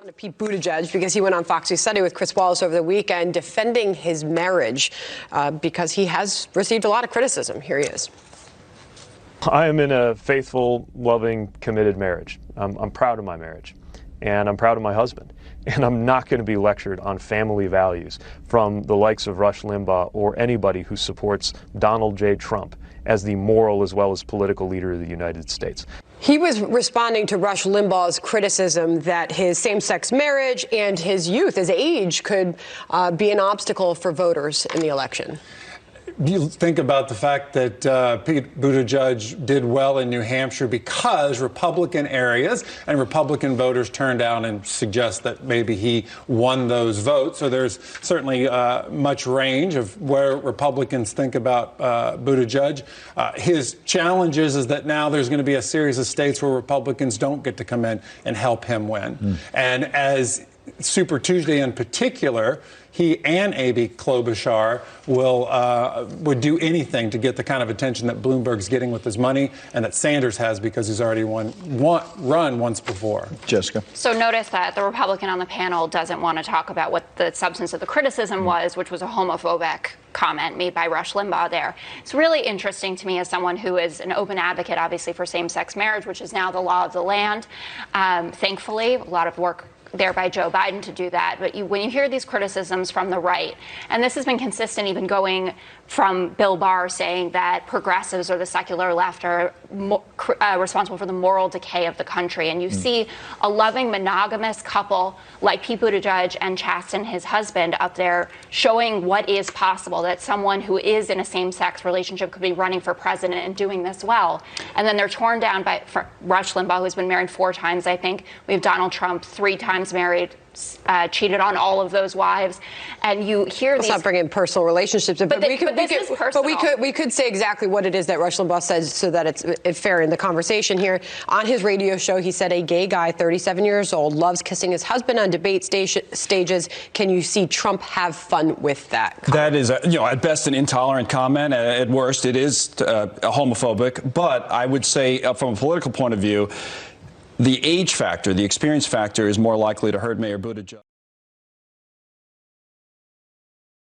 To Pete Buttigieg, because he went on Fox News Sunday with Chris Wallace over the weekend defending his marriage because he has received a lot of criticism. Here he is. I am in a faithful, loving, committed marriage. I'm proud of my marriage, and I'm proud of my husband. And I'm not going to be lectured on family values from the likes of Rush Limbaugh or anybody who supports Donald J. Trump as the moral as well as political leader of the United States. He was responding to Rush Limbaugh's criticism that his same-sex marriage and his youth, his age, could be an obstacle for voters in the election. You think about the fact that Pete Buttigieg did well in New Hampshire because Republican areas and Republican voters turned out and suggest that maybe he won those votes. So there's certainly much range of where Republicans think about Buttigieg. His challenge is that now there's going to be a series of states where Republicans don't get to come in and help him win. And as Super Tuesday in particular, he and Amy Klobuchar would do anything to get the kind of attention that Bloomberg's getting with his money and that Sanders has because he's already run once before. Jessica. So notice that the Republican on the panel doesn't want to talk about what the substance of the criticism was, which was a homophobic comment made by Rush Limbaugh there. It's really interesting to me as someone who is an open advocate, obviously, for same-sex marriage, which is now the law of the land. Thankfully, a lot of work there by Joe Biden to do that. But when you hear these criticisms from the right, and this has been consistent even going from Bill Barr saying that progressives or the secular left are responsible for the moral decay of the country. And you see a loving monogamous couple like Pete Buttigieg and Chasten, his husband, up there showing what is possible, that someone who is in a same-sex relationship could be running for president and doing this well. And then they're torn down by Rush Limbaugh, who's been married 4 times, I think. We have Donald Trump 3 times married, cheated on all of those wives, and you hear these. Let's not bring in personal relationships, but we could say exactly what it is that Rush Limbaugh says so that it's fair in the conversation here. On his radio show, he said a gay guy, 37 years old, loves kissing his husband on debate stages. Can you see Trump have fun with that comment? That is, at best, an intolerant comment. At worst, it is homophobic. But I would say, from a political point of view, the age factor, the experience factor, is more likely to hurt Mayor Buttigieg.